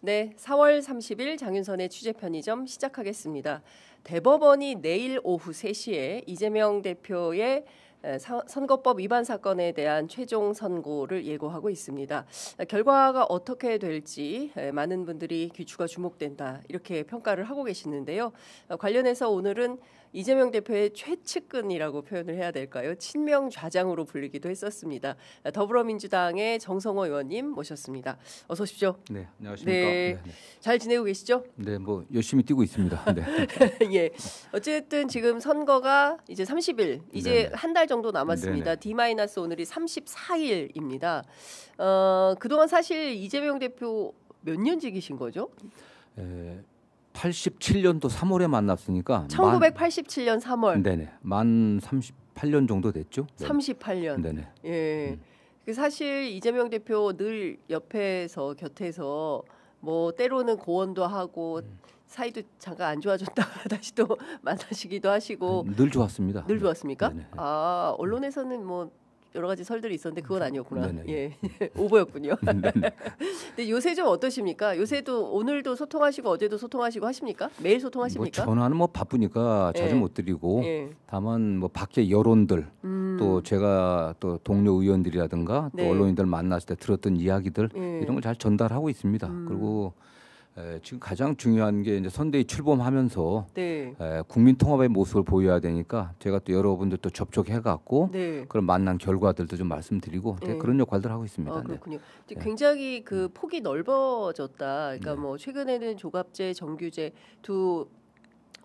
네, 4월 30일 장윤선의 취재편의점 시작하겠습니다. 대법원이 내일 오후 3시에 이재명 대표의 선거법 위반 사건에 대한 최종 선고를 예고하고 있습니다. 결과가 어떻게 될지 많은 분들이 귀추가 주목된다 이렇게 평가를 하고 계시는데요. 관련해서 오늘은 이재명 대표의 최측근이라고 표현을 해야 될까요? 친명 좌장으로 불리기도 했었습니다. 더불어민주당의 정성호 의원님 모셨습니다. 어서 오십시오. 네, 안녕하십니까. 네, 잘 지내고 계시죠? 네, 뭐 열심히 뛰고 있습니다. 네. 예, 어쨌든 지금 선거가 이제 30일, 이제 한 달 정도 남았습니다. 네네. D- 오늘이 34일입니다. 그동안 사실 이재명 대표 몇 년직이신 거죠? 87년도 3월에 만났으니까 1987년 3월. 네네, 만 38년 정도 됐죠. 38년. 네네. 예. 그 사실 이재명 대표 늘 옆에서 곁에서 뭐 때로는 고언도 하고 사이도 잠깐 안 좋아졌다 다시 또 만나시기도 하시고 늘 좋았습니다. 늘 좋았습니까? 네네. 아, 언론에서는 뭐 여러 가지 설들이 있었는데 그건 아니었구나. 네네. 예, 오보였군요. 근데 요새 좀 어떠십니까? 요새도 오늘도 소통하시고 어제도 소통하시고 하십니까? 매일 소통하십니까? 뭐 전화는 뭐 바쁘니까 자주 예. 못 드리고 예. 다만 뭐 밖에 여론들 또 제가 또 동료 의원들이라든가 또 네. 언론인들 만났을 때 들었던 이야기들 예. 이런 걸 잘 전달하고 있습니다. 그리고 지금 가장 중요한 게 이제 선대위 출범하면서 네. 국민 통합의 모습을 보여야 되니까 제가 또 여러분들 또 접촉해갖고 네. 그런 만난 결과들도 좀 말씀드리고 네. 그런 역할들 하고 있습니다. 네. 그렇군요. 네. 굉장히 그 폭이 넓어졌다. 그러니까 네. 뭐 최근에는 조갑제, 정규제 두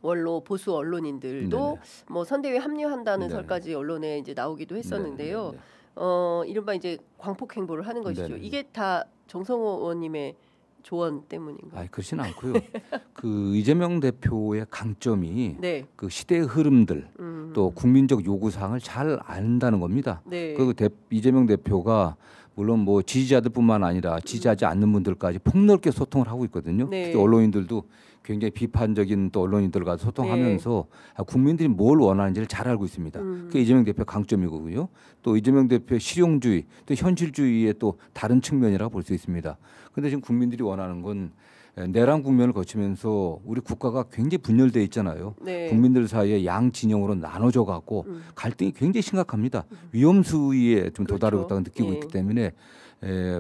원로 보수 언론인들도 네네. 뭐 선대위에 합류한다는 네네. 설까지 언론에 이제 나오기도 했었는데요. 네네. 이른바 이제 광폭 행보를 하는 것이죠. 네네. 이게 다 정성호 의원님의 조언 때문인가요? 아니 그렇지는 않고요. 그 이재명 대표의 강점이 네. 그 시대의 흐름들 또 국민적 요구 사항을 잘 안다는 겁니다. 네. 그 이재명 대표가 물론 뭐 지지자들뿐만 아니라 지지하지 않는 분들까지 폭넓게 소통을 하고 있거든요. 네. 특히 언론인들도 굉장히 비판적인 또 언론인들과 소통하면서 국민들이 뭘 원하는지를 잘 알고 있습니다. 그게 이재명 대표 강점이고요. 또 이재명 대표의 실용주의 또 현실주의의 또 다른 측면이라고 볼 수 있습니다. 그런데 지금 국민들이 원하는 건 내란 국면을 거치면서 우리 국가가 굉장히 분열돼 있잖아요. 네. 국민들 사이에 양 진영으로 나눠져 갖고 갈등이 굉장히 심각합니다. 위험 수위에 좀 도달하고 있다고 느끼고 예. 있기 때문에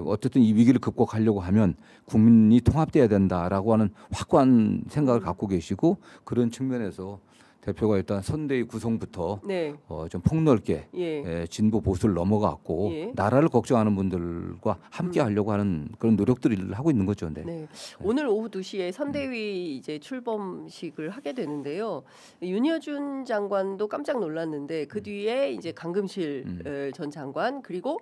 어쨌든 이 위기를 극복하려고 하면 국민이 통합돼야 된다라고 하는 확고한 생각을 갖고 계시고 그런 측면에서 대표가 일단 선대위 구성부터 네. 좀 폭넓게 예. 진보 보수를 넘어갔고 예. 나라를 걱정하는 분들과 함께 하려고 하는 그런 노력들을 하고 있는 거죠. 네. 네. 오늘 오후 2시에 선대위 이제 출범식을 하게 되는데요. 윤여준 장관도 깜짝 놀랐는데 그 뒤에 이제 강금실 전 장관 그리고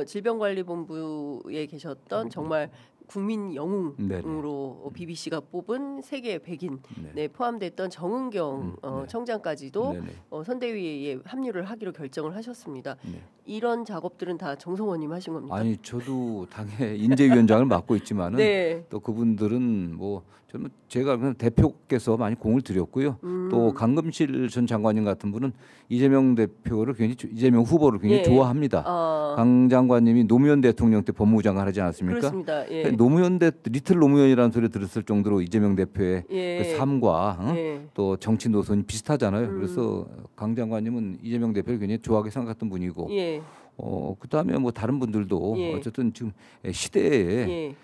질병관리본부에 계셨던 정말 국민 영웅으로 BBC가 뽑은 세계 100인 네, 포함됐던 정은경 청장까지도 네네. 선대위에 합류를 하기로 결정을 하셨습니다. 네. 이런 작업들은 다 정성원님 하신 겁니까? 아니 저도 당의 인재위원장을 맡고 있지만은 네. 또 그분들은 뭐 저는 제가 그냥 대표께서 많이 공을 들였고요. 또 강금실 전 장관님 같은 분은 이재명 대표를 굉장히 이재명 후보를 굉장히 예. 좋아합니다. 강 장관님이 노무현 대통령 때 법무부 장관 하지 않았습니까? 그렇습니다. 예. 노무현 리틀 노무현이라는 소리 들었을 정도로 이재명 대표의 예. 그 삶과 예. 또 정치 노선이 비슷하잖아요. 그래서 강 장관님은 이재명 대표를 굉장히 좋아하게 생각했던 분이고 예. 그다음에 뭐 다른 분들도 예. 어쨌든 지금 시대에 예.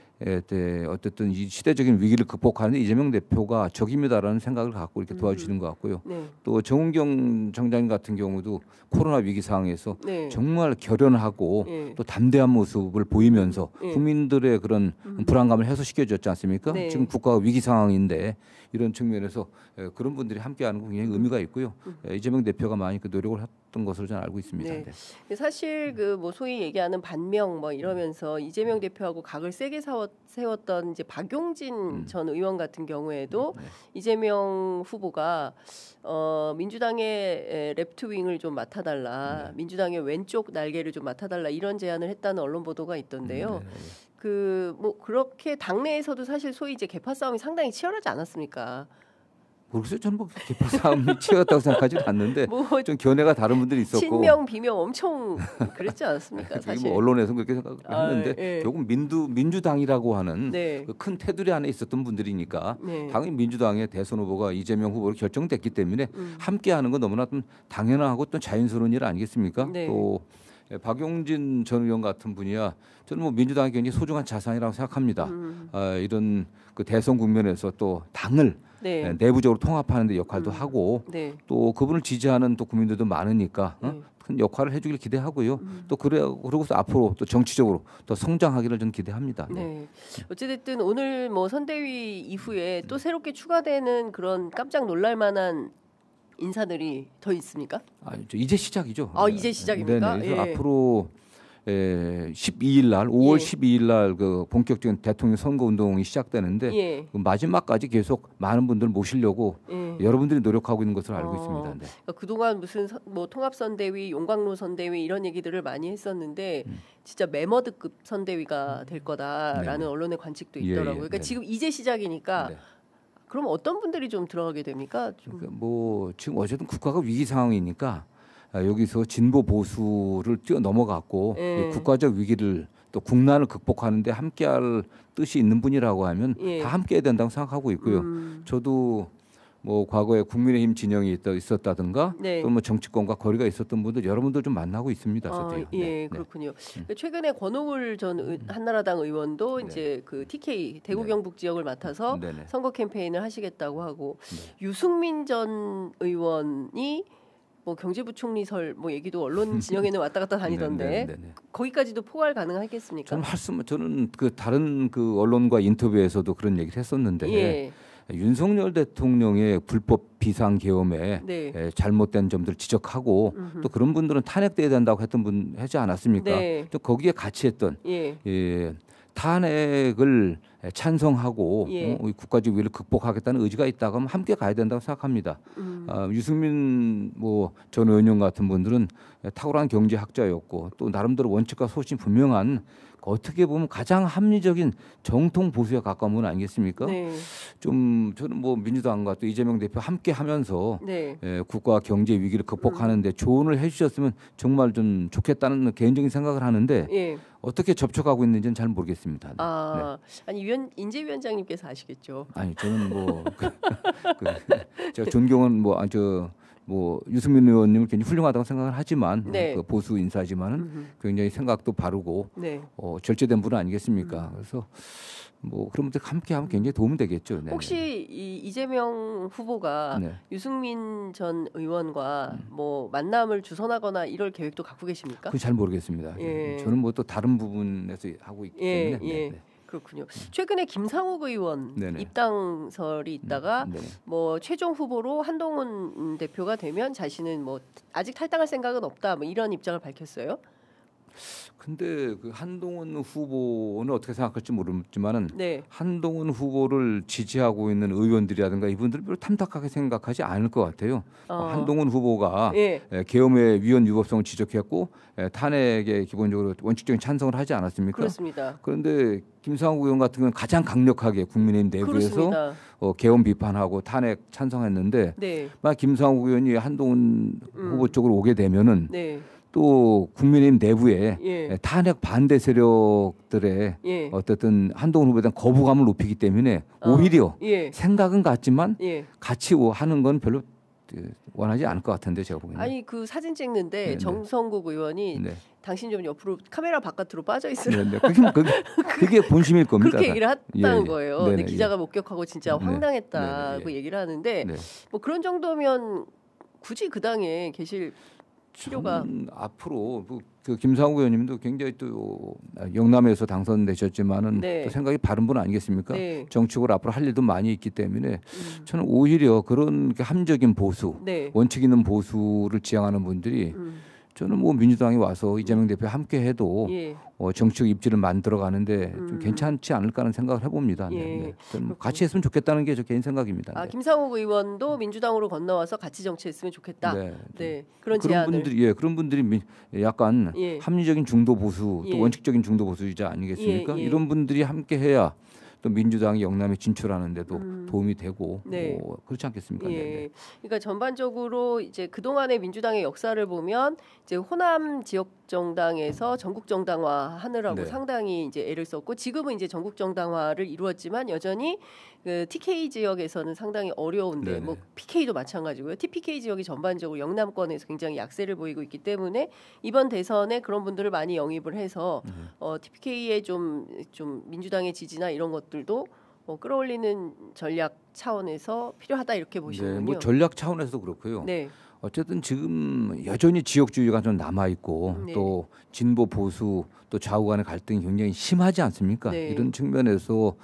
어쨌든 이 시대적인 위기를 극복하는 이재명 대표가 적임이다라는 생각을 갖고 이렇게 도와주시는 것 같고요. 네. 또 정은경 청장님 같은 경우도 코로나 위기 상황에서 네. 정말 결연하고 예. 또 담대한 모습을 보이면서 예. 국민들의 그런 불안감을 해소시켜줬지 않습니까? 네. 지금 국가가 위기 상황인데 이런 측면에서 그런 분들이 함께하는 건 굉장히 의미가 있고요. 이재명 대표가 많이 그 노력을 했던 것으로 저는 알고 있습니다. 네. 네. 사실 그 뭐 소위 얘기하는 반명 뭐 이러면서 이재명 대표하고 각을 세게 세웠던 이제 박용진 전 의원 같은 경우에도 이재명 후보가 민주당의 레프트 윙을 좀 맡아달라, 민주당의 왼쪽 날개를 좀 맡아달라 이런 제안을 했다는 언론 보도가 있던데요. 그 뭐 그렇게 당내에서도 사실 소위 이제 개파 싸움이 상당히 치열하지 않았습니까? 모르겠어요. 저는 뭐 개표 싸움이 치열했다고 생각하지 않는데 뭐 좀 견해가 다른 분들이 있었고 친명 비명 엄청 그랬지 않습니까? 사실. 뭐 언론에서 그렇게 생각했는데 예. 결국 민주당이라고 하는 네. 그 큰 테두리 안에 있었던 분들이니까 네. 당연히 민주당의 대선 후보가 이재명 후보로 결정됐기 때문에 함께하는 건 너무나 좀 당연하고 또 자연스러운 일 아니겠습니까? 네. 또 박용진 전 의원 같은 분이야 저는 뭐 민주당이 굉장히 소중한 자산이라고 생각합니다. 이런 그 대선 국면에서 또 당을 네. 내부적으로 통합하는 데 역할도 하고 네. 또 그분을 지지하는 또 국민들도 많으니까 네. 큰 역할을 해주길 기대하고요. 또 그러고서 앞으로 또 정치적으로 더 성장하기를 저는 기대합니다. 네. 어찌됐든 오늘 뭐 선대위 이후에 또 새롭게 추가되는 그런 깜짝 놀랄만한 인사들이 더 있습니까? 이제 시작이죠. 이제 시작입니까? 네. 그래서 예. 앞으로 12일 날 5월 예. 12일 날 그 본격적인 대통령 선거 운동이 시작되는데 예. 그 마지막까지 계속 많은 분들 모시려고 예. 여러분들이 노력하고 있는 것으로 알고 있습니다. 네. 그러니까 그동안 무슨 뭐 통합선대위, 용광로 선대위 이런 얘기들을 많이 했었는데 진짜 메머드급 선대위가 될 거다라는 네. 언론의 관측도 예, 있더라고요. 예, 그러니까 네. 지금 이제 시작이니까 네. 그럼 어떤 분들이 좀 들어가게 됩니까? 좀. 그러니까 뭐 지금 어쨌든 국가가 위기 상황이니까 여기서 진보 보수를 뛰어넘어갔고 예. 이 국가적 위기를 또 국난을 극복하는데 함께할 뜻이 있는 분이라고 하면 예. 다 함께해야 된다고 생각하고 있고요. 저도 뭐 과거에 국민의힘 진영이 있었다든가 네. 또 뭐 정치권과 거리가 있었던 분들 여러분들 좀 만나고 있습니다. 저도요. 예, 네. 그렇군요. 최근에 권오울 전 한나라당 의원도 네. 이제 그 TK 대구 네. 경북 지역을 맡아서 네네. 선거 캠페인을 하시겠다고 하고 네. 유승민 전 의원이 뭐 경제부총리설 뭐 얘기도 언론 진영에는 왔다 갔다 다니던데 네네. 거기까지도 포괄 가능하겠습니까? 저는 그 다른 그 언론과 인터뷰에서도 그런 얘기를 했었는데 예, 윤석열 대통령의 불법 비상 계엄에 네. 잘못된 점들 지적하고 또 그런 분들은 탄핵돼야 된다고 했던 분 하지 않았습니까? 네. 또 거기에 같이 했던 예, 탄핵을 찬성하고 예. 이 국가적 위기를 극복하겠다는 의지가 있다고 하면 함께 가야 된다고 생각합니다. 유승민 뭐 전 의원 같은 분들은 탁월한 경제학자였고 또 나름대로 원칙과 소신 분명한 어떻게 보면 가장 합리적인 정통 보수에 가까운 분 아니겠습니까? 네, 좀 저는 뭐 민주당과 또 이재명 대표 함께 하면서 네. 국가 경제 위기를 극복하는데 조언을 해주셨으면 정말 좀 좋겠다는 개인적인 생각을 하는데 예. 어떻게 접촉하고 있는지는 잘 모르겠습니다. 네. 아니 인재위원장님께서 아시겠죠? 아니 저는 뭐 제가 존경은 뭐 유승민 의원님을 굉장히 훌륭하다고 생각을 하지만 네. 그 보수 인사지만은 굉장히 생각도 바르고 네. 절제된 분 아니겠습니까? 그래서 뭐 그런 분들 함께하면 굉장히 도움이 되겠죠. 네. 혹시 이재명 후보가 네. 유승민 전 의원과 뭐 만남을 주선하거나 이럴 계획도 갖고 계십니까? 그건 잘 모르겠습니다. 예. 저는 뭐 또 다른 부분에서 하고 있기 예, 때문에. 예. 그렇군요. 최근에 김상욱 의원 네네. 입당설이 있다가 네. 뭐 최종 후보로 한동훈 대표가 되면 자신은 뭐 아직 탈당할 생각은 없다. 뭐 이런 입장을 밝혔어요. 근데 그 한동훈 후보는 어떻게 생각할지 모르지만은 네. 한동훈 후보를 지지하고 있는 의원들이라든가 이분들 별로 탐탁하게 생각하지 않을 것 같아요. 한동훈 후보가 예. 계엄의 위헌 유법성을 지적했고 탄핵에 기본적으로 원칙적인 찬성을 하지 않았습니까? 그렇습니다. 그런데 김상욱 의원 같은 경우는 가장 강력하게 국민의힘 내부에서 그렇습니다. 계엄 비판하고 탄핵 찬성했는데 네. 만약 김상욱 의원이 한동훈 후보 쪽으로 오게 되면은 네. 또 국민의힘 내부에 예. 탄핵 반대 세력들의 예. 어쨌든 한동훈 후보에 대한 거부감을 높이기 때문에 오히려 예. 생각은 같지만 예. 같이 하는 건 별로 원하지 않을 것 같은데 제가 보기에는. 아니 그 사진 찍는데 네, 정성국 의원이 네. 당신 좀 옆으로 카메라 바깥으로 빠져 네, 있으라 네. 그게 본심일 겁니다. 그렇게 얘기를 했다는 예, 예. 거예요. 네네, 근데 기자가 목격하고 진짜 네. 황당했다고 네네, 예. 얘기를 하는데 네. 뭐 그런 정도면 굳이 그 당에 계실 필요가 앞으로 그 김상욱 의원님도 굉장히 또 영남에서 당선되셨지만은 네. 또 생각이 바른 분 아니겠습니까? 네. 정치적으로 앞으로 할 일도 많이 있기 때문에 저는 오히려 그런 합리적인 보수, 네. 원칙 있는 보수를 지향하는 분들이 저는 뭐 민주당이 와서 이재명 대표 함께 해도 예. 정치적 입지를 만들어 가는데 좀 괜찮지 않을까 하는 생각을 해봅니다. 예. 네. 저는 같이 했으면 좋겠다는 게 저 개인 생각입니다. 아 네. 김상욱 의원도 민주당으로 건너와서 같이 정치했으면 좋겠다. 네. 그런 제안을. 그런 분들이 약간 예. 합리적인 중도 보수 또 예. 원칙적인 중도 보수주의자 아니겠습니까? 예, 예. 이런 분들이 함께 해야 또 민주당이 영남에 진출하는데도 도움이 되고 네. 뭐 그렇지 않겠습니까? 예. 네. 그러니까 전반적으로 이제 그 동안의 민주당의 역사를 보면 이제 호남 지역 정당에서 전국 정당화 하느라고 네. 상당히 이제 애를 썼고 지금은 이제 전국 정당화를 이루었지만 여전히 그 TK 지역에서는 상당히 어려운데 네네. 뭐 PK도 마찬가지고요. TPK 지역이 전반적으로 영남권에서 굉장히 약세를 보이고 있기 때문에 이번 대선에 그런 분들을 많이 영입을 해서 TPK의 좀 민주당의 지지나 이런 것들도 끌어올리는 전략 차원에서 필요하다 이렇게 보시는군요. 네, 뭐 전략 차원에서도 그렇고요. 네. 어쨌든 지금 여전히 지역주의가 좀 남아 있고 네. 또 진보 보수 또 좌우 간의 갈등이 굉장히 심하지 않습니까? 네. 이런 측면에서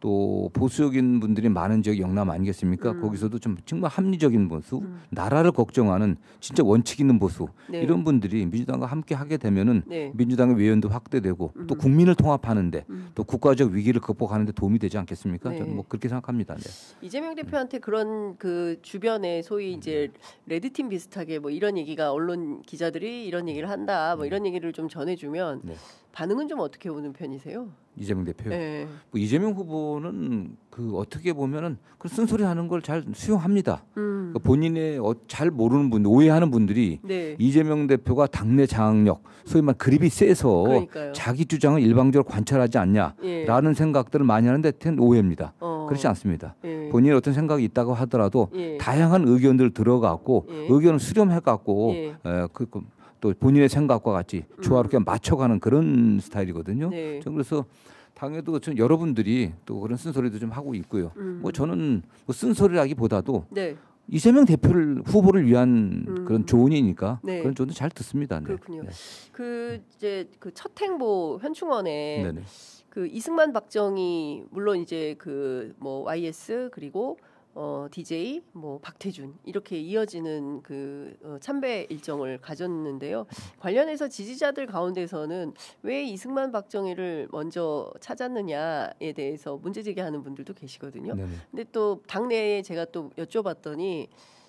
또 보수적인 분들이 많은 지역 영남 아니겠습니까? 거기서도 좀 정말 합리적인 보수, 나라를 걱정하는 진짜 원칙 있는 보수 네. 이런 분들이 민주당과 함께 하게 되면은 네. 민주당의 외연도 확대되고 또 국민을 통합하는데 또 국가적 위기를 극복하는데 도움이 되지 않겠습니까? 네. 저는 뭐 그렇게 생각합니다. 네. 이재명 대표한테 그런 그 주변에 소위 이제 레드팀 비슷하게 뭐 이런 얘기가 언론 기자들이 이런 얘기를 한다 뭐 이런 얘기를 좀 전해주면 네. 반응은 좀 어떻게 오는 편이세요? 이재명 대표요. 네. 뭐 이재명 후보는 그 어떻게 보면은 그 쓴소리 하는 걸 잘 수용합니다. 그 본인의 잘 모르는 분, 오해하는 분들이 네. 이재명 대표가 당내 장악력, 소위 말 그립이 세서 그러니까요. 자기 주장을 일방적으로 관철하지 않냐라는 예. 생각들을 많이 하는데 그건 오해입니다. 어. 그렇지 않습니다. 예. 본인의 어떤 생각이 있다고 하더라도 예. 다양한 의견들 들어갖고 예. 의견을 수렴해갖고 예. 또 본인의 생각과 같이 조화롭게 맞춰가는 그런 스타일이거든요. 네. 저는 그래서 당에도 전 여러분들이 또 그런 쓴소리도 좀 하고 있고요. 뭐 저는 뭐 쓴소리라기보다도 네. 이재명 대표를 후보를 위한 그런 조언이니까 네. 그런 조언도 잘 듣습니다. 네. 그렇군요. 네. 그 이제 그 첫 행보 현충원에 네네. 그 이승만 박정희 물론 이제 그 뭐 YS 그리고 DJ 뭐 박태준 이렇게 이어지는 그 참배 일정을 가졌는데요. 관련해서 지지자들 가운데서는 왜 이승만 박정희를 먼저 찾았느냐에 대해서 문제 제기하는 분들도 계시거든요. 네네. 근데 또 당내에 제가 또 여쭤봤더니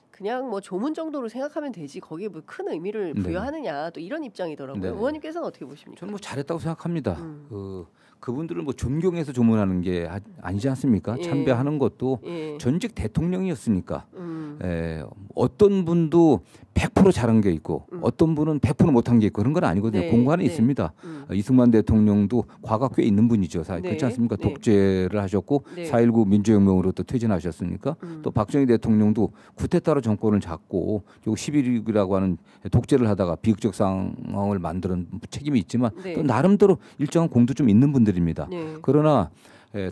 그냥 뭐 조문 정도로 생각하면 되지 거기에 뭐 큰 의미를 부여하느냐 또 이런 입장이더라고요. 네네. 의원님께서는 어떻게 보십니까? 저는 뭐 잘했다고 생각합니다. 그분들을 뭐 존경해서 조문하는 게 아니지 않습니까? 예. 참배하는 것도 예. 전직 대통령이었으니까 어떤 분도 100% 잘한 게 있고 어떤 분은 100% 못한 게 있고 그런 건 아니거든요. 네. 공간이 네. 있습니다. 이승만 대통령도 과가 꽤 있는 분이죠. 네. 그렇지 않습니까? 네. 독재를 하셨고 네. 4.19 민주혁명으로 또 퇴진하셨으니까 또 박정희 대통령도 쿠데타로 정권을 잡고 결국 11.6이라고 하는 독재를 하다가 비극적 상황을 만드는 책임이 있지만 네. 또 나름대로 일정한 공도 좀 있는 분들입니다. 네. 그러나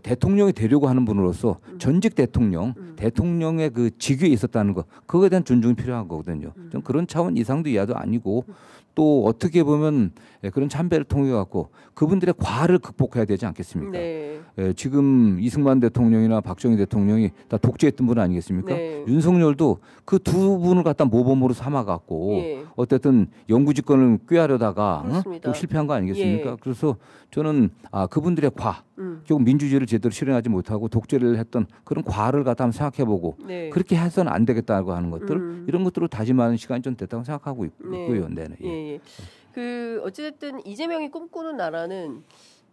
대통령이 되려고 하는 분으로서 전직 대통령의 그 직위에 있었다는 거 그거에 대한 존중이 필요한 거거든요. 좀 그런 차원 이상도 이하도 아니고 또 어떻게 보면 그런 참배를 통해 갖고 그분들의 과를 극복해야 되지 않겠습니까? 네. 지금 이승만 대통령이나 박정희 대통령이 다 독재했던 분 아니겠습니까? 네. 윤석열도 그 두 분을 갖다 모범으로 삼아갖고 예. 어쨌든 영구집권을 꾀하려다가 그렇습니다. 또 실패한 거 아니겠습니까? 예. 그래서 저는 그분들의 과, 결국 민주주의를 제대로 실현하지 못하고 독재를 했던 그런 과를 갖다 한번 생각해보고 네. 그렇게 해서는 안 되겠다고 하는 것들 이런 것들로 다짐하는 시간이 좀 됐다고 생각하고 있고요. 네. 예, 예. 그 어쨌든 이재명이 꿈꾸는 나라는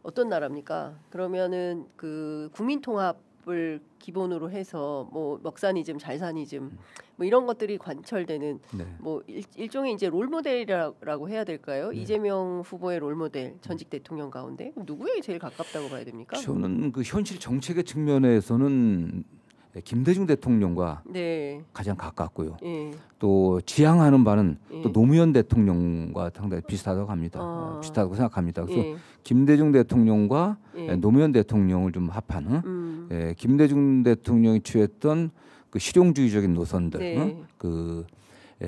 어떤 나라입니까? 그러면은 그 국민 통합을 기본으로 해서 뭐 먹사니즘, 잘사니즘 뭐 이런 것들이 관철되는 네. 뭐 일종의 이제 롤모델이라고 해야 될까요? 이재명 후보의 롤모델 전직 대통령 가운데 누구에게 제일 가깝다고 봐야 됩니까? 저는 그 현실 정책의 측면에서는 김대중 대통령과 네. 가장 가깝고요. 예. 또 지향하는 바는 예. 또 노무현 대통령과 상당히 비슷하다고 합니다. 비슷하다고 생각합니다. 그래서 예. 김대중 대통령과 예. 노무현 대통령을 좀 합한 김대중 대통령이 취했던 그 실용주의적인 노선들, 네.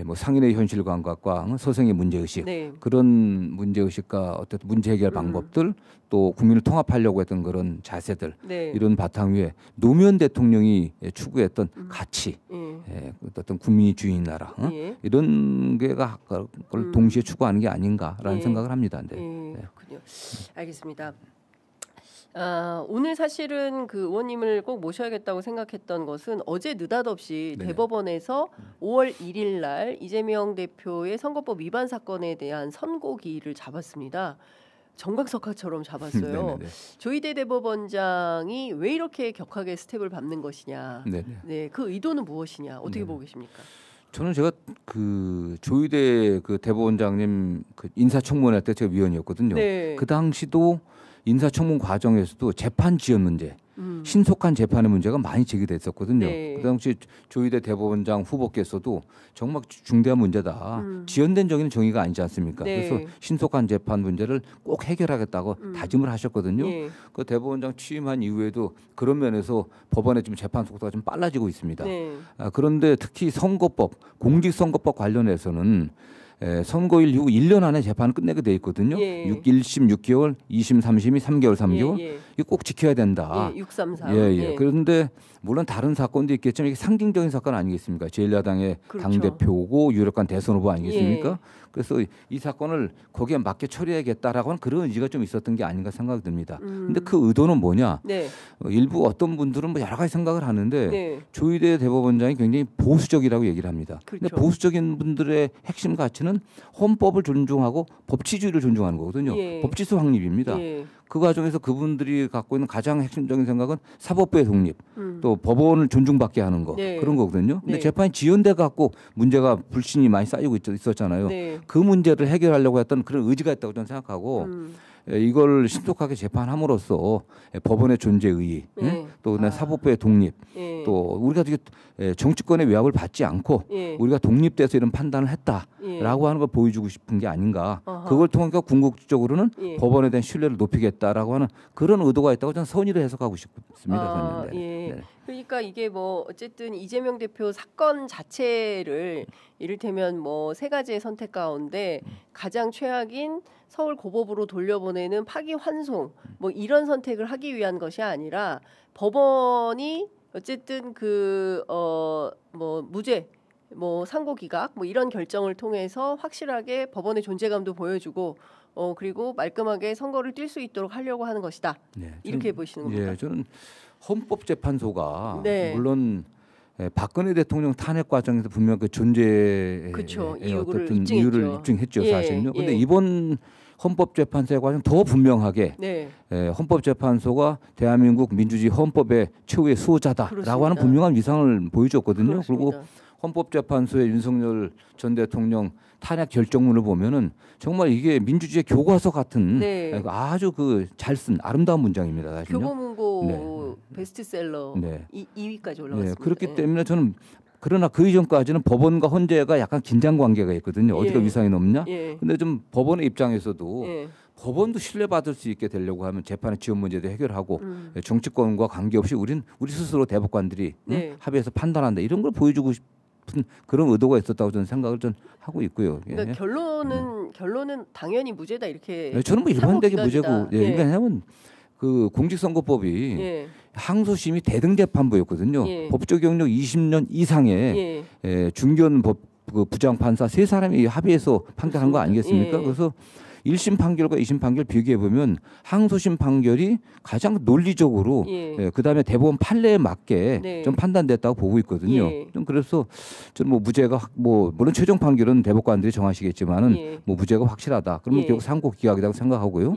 뭐 상인의 현실 감각과 서생의 문제의식 네. 그런 문제의식과 어떤 문제 해결 방법들 또 국민을 통합하려고 했던 그런 자세들 네. 이런 바탕 위에 노무현 대통령이 추구했던 가치 예. 어떤 국민이 주인인 나라 예. 이런 게가 그걸 동시에 추구하는 게 아닌가라는 예. 생각을 합니다. 네. 그렇군요. 알겠습니다. 오늘 사실은 그 의원님을 꼭 모셔야겠다고 생각했던 것은 어제 느닷없이 네네. 대법원에서 5월 1일 날 이재명 대표의 선거법 위반 사건에 대한 선고기일을 잡았습니다. 정각석화처럼 잡았어요. 조희대 대법원장이 왜 이렇게 격하게 스텝을 밟는 것이냐. 네, 그 의도는 무엇이냐. 어떻게 보고 계십니까? 저는 제가 그 조희대 그 대법원장님 그 인사청문회 때 제가 위원이었거든요. 네. 그 당시도 인사청문 과정에서도 재판 지연 문제, 신속한 재판의 문제가 많이 제기됐었거든요. 네. 그 당시 조희대 대법원장 후보께서도 정말 중대한 문제다. 지연된 정의는 정의가 아니지 않습니까? 네. 그래서 신속한 재판 문제를 꼭 해결하겠다고 다짐을 하셨거든요. 네. 그 대법원장 취임한 이후에도 그런 면에서 법원의 좀 재판 속도가 좀 빨라지고 있습니다. 네. 그런데 특히 선거법, 공직선거법 관련해서는 선거일 이후 1년 안에 재판을 끝내게 돼 있거든요. 1심 6개월, 2심 3심이 3개월 3개월. 이거 꼭 지켜야 된다. 634. 그런데 물론 다른 사건도 있겠지만 이게 상징적인 사건 아니겠습니까? 제1야당의 그렇죠. 당대표고 유력한 대선 후보 아니겠습니까? 그래서 이 사건을 거기에 맞게 처리해야겠다라고 하는 그런 의지가 좀 있었던 게 아닌가 생각이 듭니다. 근데 그 의도는 뭐냐? 일부 어떤 분들은 뭐 여러 가지 생각을 하는데 조희대 대법원장이 굉장히 보수적이라고 얘기를 합니다. 그렇죠. 근데 보수적인 분들의 핵심 가치는 헌법을 존중하고 법치주의를 존중하는 거거든요. 법치수 확립입니다. 그 과정에서 그분들이 갖고 있는 가장 핵심적인 생각은 사법부의 독립, 또 법원을 존중받게 하는 거 그런 거거든요. 근데 재판이 지연돼 갖고 문제가 불신이 많이 쌓이고 있었잖아요. 그 문제를 해결하려고 했던 그런 의지가 있다고 저는 생각하고 이걸 신속하게 재판함으로써 법원의 존재의 또 사법부의 독립 또 우리가 정치권의 외압을 받지 않고 우리가 독립돼서 이런 판단을 했다라고 하는 걸 보여주고 싶은 게 아닌가. 그걸 통해서 궁극적으로는 법원에 대한 신뢰를 높이겠다라고 하는 그런 의도가 있다고 저는 선의를 해석하고 싶습니다. 그러니까 이게 뭐 어쨌든 이재명 대표 사건 자체를 이를테면 뭐 세 가지의 선택 가운데 가장 최악인 서울 고법으로 돌려보내는 파기환송 뭐 이런 선택을 하기 위한 것이 아니라 법원이 어쨌든 뭐 무죄 뭐 상고 기각 뭐 이런 결정을 통해서 확실하게 법원의 존재감도 보여주고 그리고 말끔하게 선거를 뛸 수 있도록 하려고 하는 것이다. 이렇게 보시는 겁니까? 저는 헌법재판소가 물론 박근혜 대통령 탄핵 과정에서 분명 그 존재의 어떤 이유를 입증했죠, 사실은요. 그런데 이번 헌법재판소의 과정 더 분명하게 헌법재판소가 대한민국 민주주의 헌법의 최후의 수호자다라고 하는 분명한 위상을 보여줬거든요. 그리고 헌법재판소의 윤석열 전 대통령 탄핵 결정문을 보면은 정말 이게 민주주의 교과서 같은 아주 그 잘 쓴 아름다운 문장입니다. 사실요. 교보문고 베스트셀러 2위까지 올라갔습니다. 그렇기 때문에 저는 그러나 그 이전까지는 법원과 헌재가 약간 긴장 관계가 있거든요. 어디가 위상이 높냐? 근데 좀 법원의 입장에서도 법원도 신뢰받을 수 있게 되려고 하면 재판의 지연 문제도 해결하고 정치권과 관계없이 우리 스스로 대법관들이 합의해서 판단한다 이런 걸 보여주고 싶은 그런 의도가 있었다고 저는 생각을 좀 하고 있고요. 그러니까 결론은 당연히 무죄다 이렇게. 저는 뭐 일반적인 무죄고 왜냐하면 그 공직선거법이 항소심이 대등재판부였거든요. 법적 경력 20년 이상의 중견 그 부장판사 3사람이 합의해서 판결한 거 아니겠습니까? 그래서 1심 판결과 2심 판결 비교해 보면 항소심 판결이 가장 논리적으로 그다음에 대법원 판례에 맞게 좀 판단됐다고 보고 있거든요. 좀 그래서 저는 뭐 무죄가 뭐 물론 최종 판결은 대법관들이 정하시겠지만은 뭐 무죄가 확실하다. 그러면 결국 상고 기각이라고 생각하고요.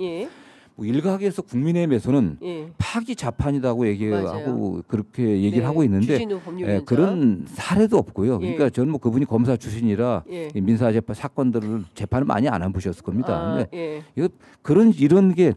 뭐 일각에서 국민의힘에서는 파기 자판이라고 얘기하고 그렇게 얘기를 하고 있는데 그런 사례도 없고요. 그러니까 저는 뭐 그분이 검사 출신이라 민사 재판 사건들을 재판을 많이 안 해보셨을 겁니다. 근데 이런 게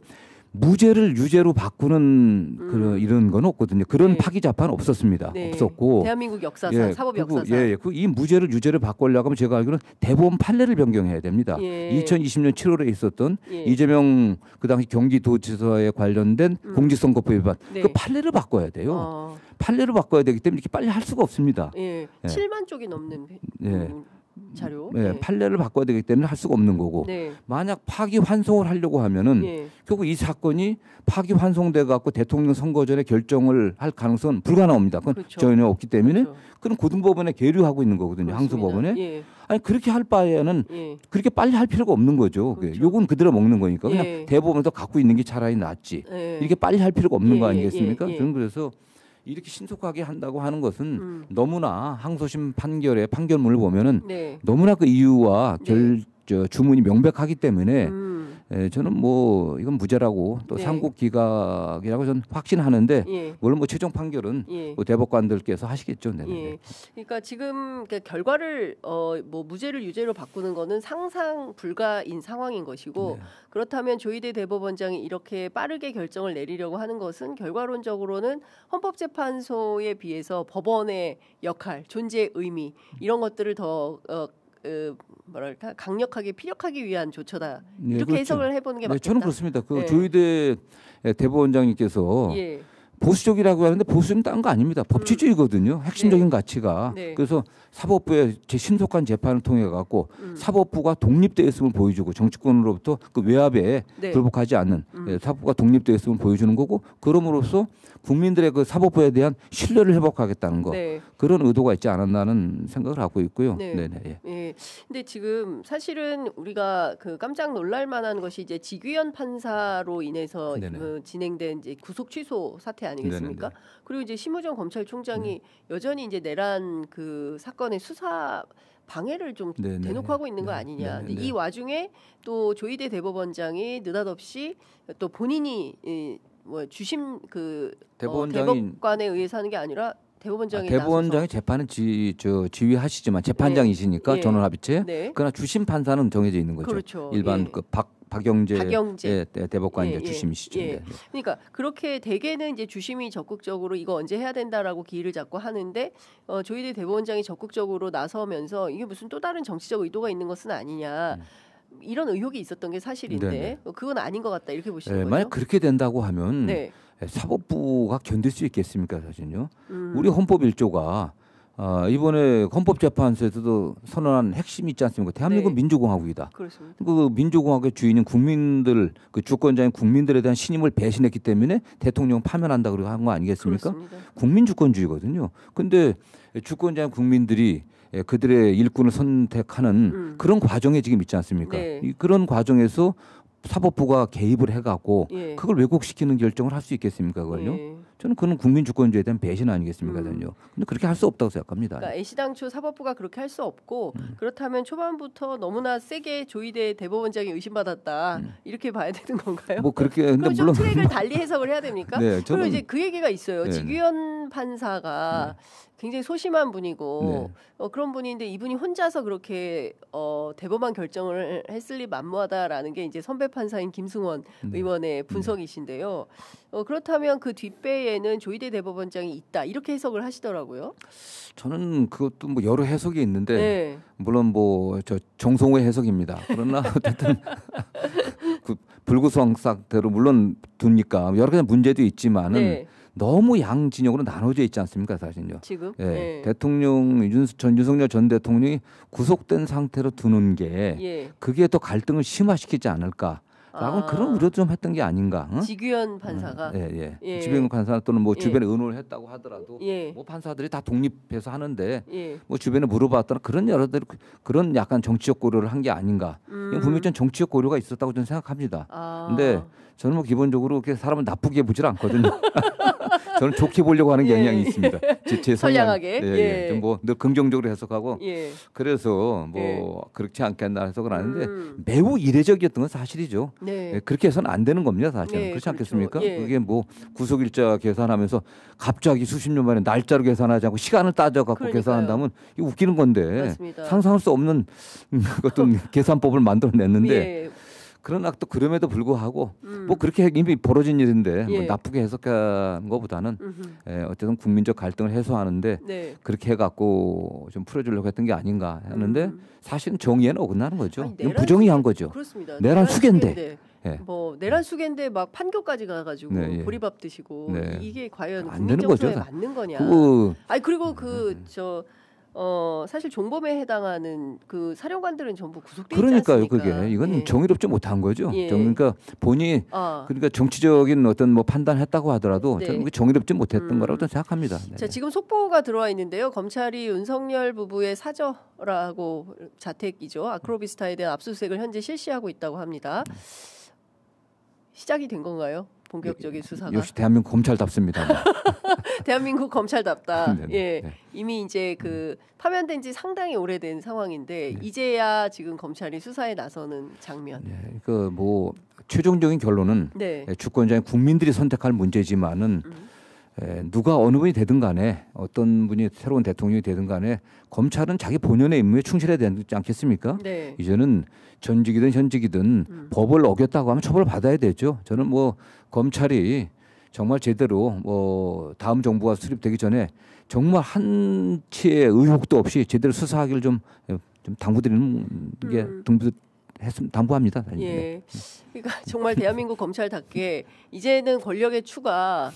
무죄를 유죄로 바꾸는 그런 이런 건 없거든요. 그런 파기 자판 없었습니다. 없었고 대한민국 역사상 사법 역사상 이 무죄를 유죄를 바꾸려고 하면 제가 알기로는 대법원 판례를 변경해야 됩니다. 2020년 7월에 있었던 이재명 그 당시 경기도지사에 관련된 공직선거법 위반 그 판례를 바꿔야 돼요. 판례를 바꿔야 되기 때문에 이렇게 빨리 할 수가 없습니다. 7만 쪽이 넘는 자료. 판례를 바꿔야 되기 때문에 할 수가 없는 거고 만약 파기환송을 하려고 하면은 결국 이 사건이 파기환송돼 갖고 대통령 선거 전에 결정을 할 가능성은 불가능합니다. 그건 전혀 없기 때문에 그럼 고등법원에 계류하고 있는 거거든요. 항소법원에. 아니 그렇게 할 바에는 그렇게 빨리 할 필요가 없는 거죠. 요건 그대로 먹는 거니까 그냥 대법원에서 갖고 있는 게 차라리 낫지. 이렇게 빨리 할 필요가 없는 거 아니겠습니까? 저는 그래서 이렇게 신속하게 한다고 하는 것은 너무나 항소심 판결의 판결문을 보면은 너무나 그 이유와 주문이 명백하기 때문에 저는 뭐 이건 무죄라고 또 네. 상고 기각이라고 저는 확신하는데 예. 물론 뭐 최종 판결은 예. 뭐 대법관들께서 하시겠죠. 네. 예. 그러니까 지금 결과를 뭐 무죄를 유죄로 바꾸는 거는 상상 불가인 상황인 것이고 네. 그렇다면 조희대 대법원장이 이렇게 빠르게 결정을 내리려고 하는 것은 결과론적으로는 헌법재판소에 비해서 법원의 역할, 존재 의미 이런 것들을 더 뭐랄까 강력하게 피력하기 위한 조처다. 네, 이렇게 그렇죠. 해석을 해보는 게 네, 맞겠다. 저는 그렇습니다. 그 네. 조희대 대법원장님께서 예. 보수적이라고 하는데 보수는 딴 거 아닙니다. 법치주의거든요. 핵심적인 네. 가치가. 네. 그래서 사법부의 신속한 재판을 통해 갖고 사법부가 독립되어 있음을 보여주고 정치권으로부터 그 외압에 네. 굴복하지 않는 사법부가 독립되어 있음을 보여주는 거고 그럼으로써 국민들의 그 사법부에 대한 신뢰를 회복하겠다는 거 네. 그런 의도가 있지 않았나는 생각을 하고 있고요. 네. 네네. 예. 예. 근데 지금 사실은 우리가 그 깜짝 놀랄 만한 것이 이제 지규현 판사로 인해서 네네. 진행된 이제 구속 취소 사태 아니겠습니까? 네네네. 그리고 이제 심우정 검찰총장이 여전히 이제 내란 그 사건의 수사 방해를 좀 네네. 대놓고 하고 있는 거 아니냐. 네네. 근데 이 와중에 또 조희대 대법원장이 느닷없이 또 본인이 뭐 주심 그 대법관에 의해서 하는 게 아니라 대법원장이 대법원장이 재판은 지휘하시지만 재판장이시니까 네. 전원합의체. 네. 그러나 주심 판사는 정해져 있는 거죠. 그렇죠. 일반 예. 그 박영재 대법관 예, 이제 주심이시죠. 예. 네. 그러니까 그렇게 대개는 이제 주심이 적극적으로 이거 언제 해야 된다라고 기일을 잡고 하는데 조희대 대법원장이 적극적으로 나서면서 이게 무슨 또 다른 정치적 의도가 있는 것은 아니냐. 이런 의혹이 있었던 게 사실인데 네네. 그건 아닌 것 같다 이렇게 보시는 거죠? 만약 그렇게 된다고 하면 네. 사법부가 견딜 수 있겠습니까, 사실요? 우리 헌법 1조가 이번에 헌법재판소에서도 선언한 핵심이 있지 않습니까? 대한민국 네. 민주공화국이다. 그렇습니다. 그 민주공화국의 주인인 국민들, 그 주권자인 국민들에 대한 신임을 배신했기 때문에 대통령 파면한다 그러고 한 거 아니겠습니까? 그렇습니다. 국민주권주의거든요. 근데 주권자인 국민들이 그들의 일꾼을 선택하는 그런 과정에 지금 있지 않습니까? 네. 그런 과정에서 사법부가 개입을 해갖고 예. 그걸 왜곡시키는 결정을 할 수 있겠습니까, 그걸요? 예. 저는 그는 국민주권주의에 대한 배신 아니겠습니까, 저는요. 근데 그렇게 할 수 없다고 생각합니다. 그러니까 애시당초 사법부가 그렇게 할 수 없고 그렇다면 초반부터 너무나 세게 조희대 대법원장이 의심받았다 이렇게 봐야 되는 건가요? 뭐 그렇게 근데 그럼 좀 물론 트랙을 달리 해석을 해야 됩니까? 네, 그리고 저는- 이제 그 얘기가 있어요. 네. 지규현 판사가 굉장히 소심한 분이고 그런 분인데 이분이 혼자서 그렇게 대법원 결정을 했을 리 만무하다라는 게 이제 선배 판사인 김승원 의원의 분석이신데요. 그렇다면 그 뒷배에는 조희대 대법원장이 있다 이렇게 해석을 하시더라고요. 저는 그것도 뭐 여러 해석이 있는데 네. 물론 뭐 저 정성호의 해석입니다. 그러나 어쨌든 그 불구성 상태로 물론 두니까 여러 가지 문제도 있지만은 네. 너무 양 진영으로 나눠져 있지 않습니까, 사실요. 지금 예, 네. 대통령 윤석열 전 대통령이 구속된 상태로 두는 게 예. 그게 더 갈등을 심화시키지 않을까라고 그런 우려도 좀 했던 게 아닌가. 응? 지규현 판사가 예. 주변 판사 또는 뭐 예. 주변에 의논을 했다고 하더라도 예. 뭐 판사들이 다 독립해서 하는데 예. 뭐 주변에 물어봤더니 그런 여러들 그런 약간 정치적 고려를 한 게 아닌가. 이건 분명히 좀 정치적 고려가 있었다고 저는 생각합니다. 근데 저는 뭐 기본적으로 그렇게 사람을 나쁘게 보질 않거든요. 저는 좋게 보려고 하는 경향이 있습니다. 제 선량하게. 좀 뭐 늘 긍정적으로 해석하고 예. 그래서 뭐 그렇지 않겠나 해석을 하는데 매우 이례적이었던 건 사실이죠. 네. 예, 그렇게 해서는 안 되는 겁니다, 사실은. 네, 그렇지 그렇죠. 않겠습니까? 예. 그게 뭐 구속일자 계산하면서 갑자기 수십 년 만에 날짜로 계산하지 않고 시간을 따져 갖고 그러니까요. 계산한다면 이거 웃기는 건데 맞습니다. 상상할 수 없는 어떤 계산법을 만들어냈는데 예. 그러나 또 그럼에도 불구하고 뭐 그렇게 이미 벌어진 일인데 뭐 예. 나쁘게 해석한 것보다는 어쨌든 국민적 갈등을 해소하는데 네. 그렇게 해갖고 좀 풀어주려고 했던 게 아닌가 하는데 사실은 정의에는 어긋나는 거죠. 아니, 이건 부정의한 거죠. 그렇습니다. 내란 수개인데. 예. 뭐 내란 수개인데 막 판교까지 가가지고 네, 예. 보리밥 드시고 네. 이게 과연 안 되는 거죠. 국민정서에 맞는 거냐? 아니 그리고 사실 종범에 해당하는 그 사령관들은 전부 구속돼 있지 그러니까요. 않습니까? 그게 이건 예. 정의롭지 못한 거죠. 예. 그러니까 본인이 그러니까 정치적인 어떤 뭐 판단했다고 하더라도 네. 저는 그게 정의롭지 못했던 거라고 저는 생각합니다. 네. 자, 지금 속보가 들어와 있는데요. 검찰이 윤석열 부부의 사저라고 자택이죠. 아크로비스타에 대한 압수수색을 현재 실시하고 있다고 합니다. 시작이 된 건가요? 본격적인 수사가. 역시 대한민국 검찰답습니다. 대한민국 검찰답다. 네네. 예, 네. 이미 이제 그 파면된 지 상당히 오래된 상황인데 네. 이제야 지금 검찰이 수사에 나서는 장면. 네, 그 뭐 최종적인 결론은 네. 주권자인 국민들이 선택할 문제지만은 누가 어느 분이 되든 간에 어떤 분이 새로운 대통령이 되든 간에 검찰은 자기 본연의 임무에 충실해야 되지 않겠습니까? 네. 이제는 전직이든 현직이든 법을 어겼다고 하면 처벌을 받아야 되죠. 저는 뭐 검찰이 정말 제대로 뭐 다음 정부가 수립되기 전에 정말 한치의 의혹도 없이 제대로 수사하기를 좀 당부드리는 게 당부합니다. 예. 그러니까 정말 대한민국 검찰답게 이제는 권력의 추가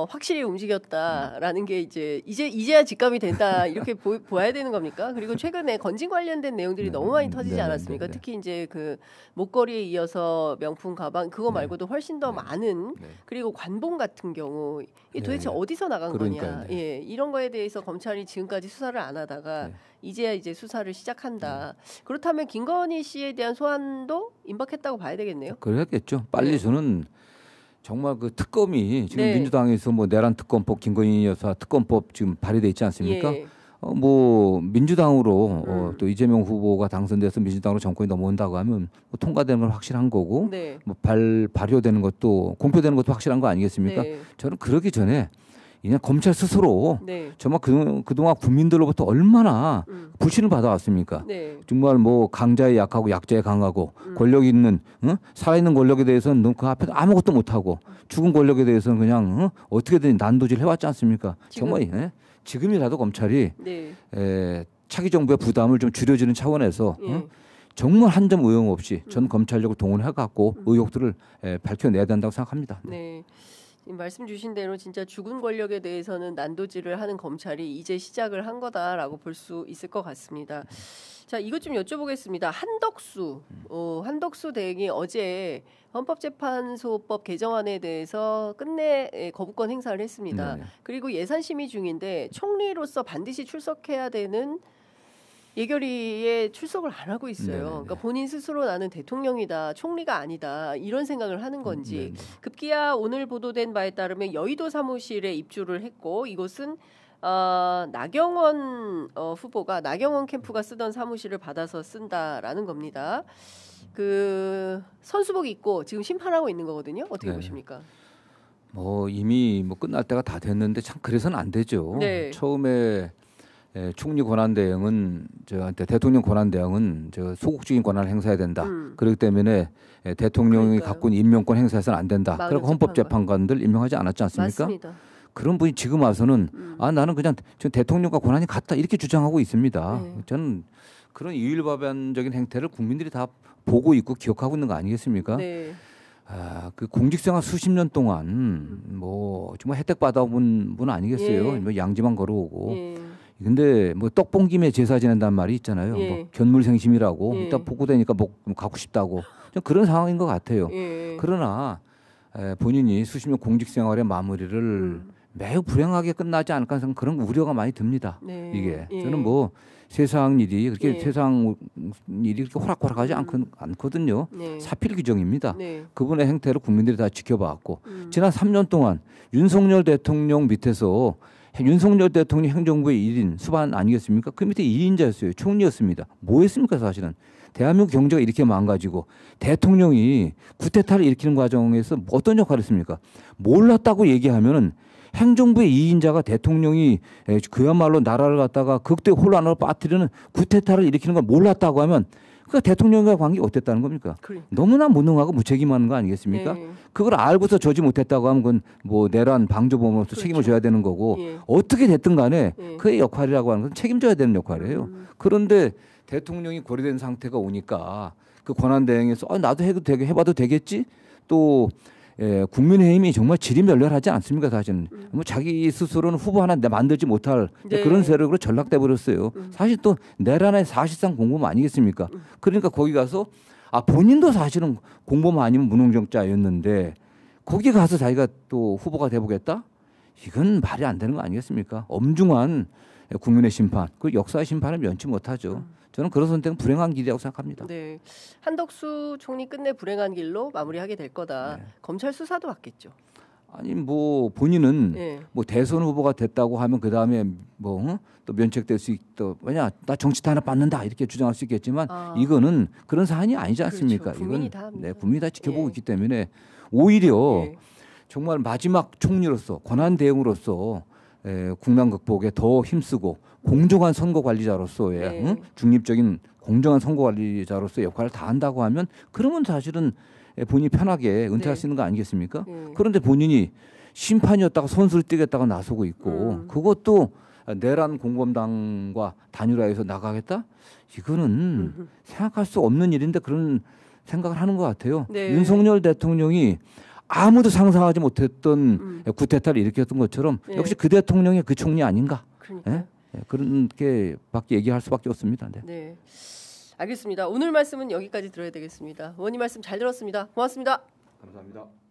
확실히 움직였다라는 게 이제야 직감이 된다 이렇게 보아야 되는 겁니까? 그리고 최근에 건진 관련된 내용들이 너무 많이 터지지 않았습니까? 특히 이제 그 목걸이에 이어서 명품 가방 그거 말고도 훨씬 더 많은 그리고 관봉 같은 경우 이 도대체 어디서 나간 거냐? 예, 이런 거에 대해서 검찰이 지금까지 수사를 안 하다가 이제야 이제 수사를 시작한다. 그렇다면 김건희 씨에 대한 소환도 임박했다고 봐야 되겠네요. 그래야겠죠. 빨리 저는. 정말 그 특검이 지금 네. 민주당에서 뭐 내란 특검법, 김건희 여사 특검법 지금 발의돼 있지 않습니까? 예. 뭐 민주당으로 또 이재명 후보가 당선돼서 민주당으로 정권이 넘어온다고 하면 뭐 통과되는 건 확실한 거고, 네. 뭐 발효되는 것도 공표되는 것도 확실한 거 아니겠습니까? 네. 저는 그러기 전에 그냥 검찰 스스로 네. 정말 그동안 국민들로부터 얼마나 불신을 받아왔습니까? 네. 정말 뭐 강자에 약하고 약자에 강하고 권력 있는 살아있는 권력에 대해서는 그 앞에서 아무것도 못하고 죽은 권력에 대해서는 그냥 어떻게든 난도질 해왔지 않습니까? 정말 지금이라도 검찰이 네. 차기 정부의 부담을 좀 줄여주는 차원에서 정말 한 점 의혹 없이 전 검찰력을 동원해갖고 의혹들을 밝혀내야 된다고 생각합니다. 네. 말씀 주신 대로 진짜 죽은 권력에 대해서는 난도질을 하는 검찰이 이제 시작을 한 거다라고 볼 수 있을 것 같습니다. 자, 이것 좀 여쭤보겠습니다. 한덕수 대행이 어제 헌법재판소법 개정안에 대해서 끝내 거부권 행사를 했습니다. 네. 그리고 예산 심의 중인데 총리로서 반드시 출석해야 되는 예결위에 출석을 안 하고 있어요. 네네네. 그러니까 본인 스스로 나는 대통령이다, 총리가 아니다 이런 생각을 하는 건지 네네. 급기야 오늘 보도된 바에 따르면 여의도 사무실에 입주를 했고 이곳은 나경원 후보가 나경원 캠프가 쓰던 사무실을 받아서 쓴다라는 겁니다. 그 선수복 입고 지금 심판하고 있는 거거든요. 어떻게 보십니까? 뭐 이미 뭐 끝날 때가 다 됐는데 참 그래서는 안 되죠. 네. 처음에 총리 권한 대행은 저한테 대통령 권한 대행은 저 소극적인 권한을 행사해야 된다. 그렇기 때문에 대통령이 갖고 있는 임명권 행사해서는 안 된다. 그리고 헌법재판관들 임명하지 않았지 않습니까? 맞습니다. 그런 분이 지금 와서는 나는 그냥 지금 대통령과 권한이 같다 이렇게 주장하고 있습니다. 저는 그런 이율배반적인 행태를 국민들이 다 보고 있고 기억하고 있는 거 아니겠습니까? 네. 그 공직생활 수십 년 동안 뭐 정말 혜택 받아본 분 아니겠어요? 뭐 양지만 걸어오고. 근데 뭐 떡본 김에 제사 지낸다는 말이 있잖아요. 뭐 견물생심이라고 일단 보고되니까 뭐 갖고 싶다고 좀 그런 상황인 것 같아요. 그러나 본인이 수십 년 공직생활의 마무리를 매우 불행하게 끝나지 않을까 하는 그런 우려가 많이 듭니다. 이게 저는 뭐 세상 일이 그렇게 세상 일이 그렇게 호락호락하지 않거든요. 사필 규정입니다. 그분의 행태를 국민들이 다 지켜봐왔고 지난 3년 동안 윤석열 대통령 밑에서 윤석열 대통령 행정부의 1인 수반 아니겠습니까? 그 밑에 2인자였어요. 총리였습니다. 뭐 했습니까 사실은. 대한민국 경제가 이렇게 망가지고 대통령이 쿠데타를 일으키는 과정에서 어떤 역할을 했습니까? 몰랐다고 얘기하면은 행정부의 2인자가 대통령이 그야말로 나라를 갖다가 극대 혼란으로 빠뜨리는 쿠데타를 일으키는 걸 몰랐다고 하면 그 대통령과 관계 어땠다는 겁니까? 그러니까. 너무나 무능하고 무책임한 거 아니겠습니까? 그걸 알고서 저지 못했다고 하면 그건 뭐 내란 방조범으로서 책임을 져야 되는 거고 어떻게 됐든 간에 그의 역할이라고 하는 건 책임져야 되는 역할이에요. 그런데 대통령이 고려된 상태가 오니까 그 권한대행에서 나도 해도 되게 해봐도 되겠지? 또 국민의힘이 정말 지리멸렬하지 않습니까 사실은. 뭐 자기 스스로는 후보 하나 만들지 못할 그런 세력으로 전락돼 버렸어요. 사실 또 내란의 사실상 공범 아니겠습니까? 그러니까 거기 가서 본인도 사실은 공범 아니면 무능정자였는데 거기 가서 자기가 또 후보가 돼보겠다? 이건 말이 안 되는 거 아니겠습니까? 엄중한 국민의 심판, 그 역사의 심판을 면치 못하죠. 저는 그런 선택은 불행한 길이라고 생각합니다. 네, 한덕수 총리 끝내 불행한 길로 마무리하게 될 거다. 검찰 수사도 받겠죠. 아니 뭐 본인은 예. 뭐 대선 후보가 됐다고 하면 그 다음에 뭐 또 면책될 수 있다. 왜냐 나 정치타 하나 받는다 이렇게 주장할 수 있겠지만 이거는 그런 사안이 아니지 않습니까? 그렇죠. 국민이 이건 다 합니다. 네, 국민이 다 지켜보고 예. 있기 때문에 오히려 예. 정말 마지막 총리로서 권한 대응으로서 국난 극복에 더 힘쓰고 공정한 선거 관리자로서의 네. 중립적인 공정한 선거 관리자로서의 역할을 다한다고 하면 그러면 사실은 본인이 편하게 은퇴할 네. 수 있는 거 아니겠습니까? 예. 그런데 본인이 심판이었다가 선수를 뛰겠다가 나서고 있고 그것도 내란 공범당과 단일화해서 나가겠다? 이거는 생각할 수 없는 일인데 그런 생각을 하는 것 같아요. 네. 윤석열 대통령이 아무도 상상하지 못했던 구테타를 일으켰던 것처럼 네. 역시 그 대통령의 그 총리 아닌가? 그러니까요. 그렇게밖에 얘기할 수밖에 없습니다. 네. 네. 알겠습니다. 오늘 말씀은 여기까지 들어야 되겠습니다. 의원님 말씀 잘 들었습니다. 고맙습니다. 감사합니다.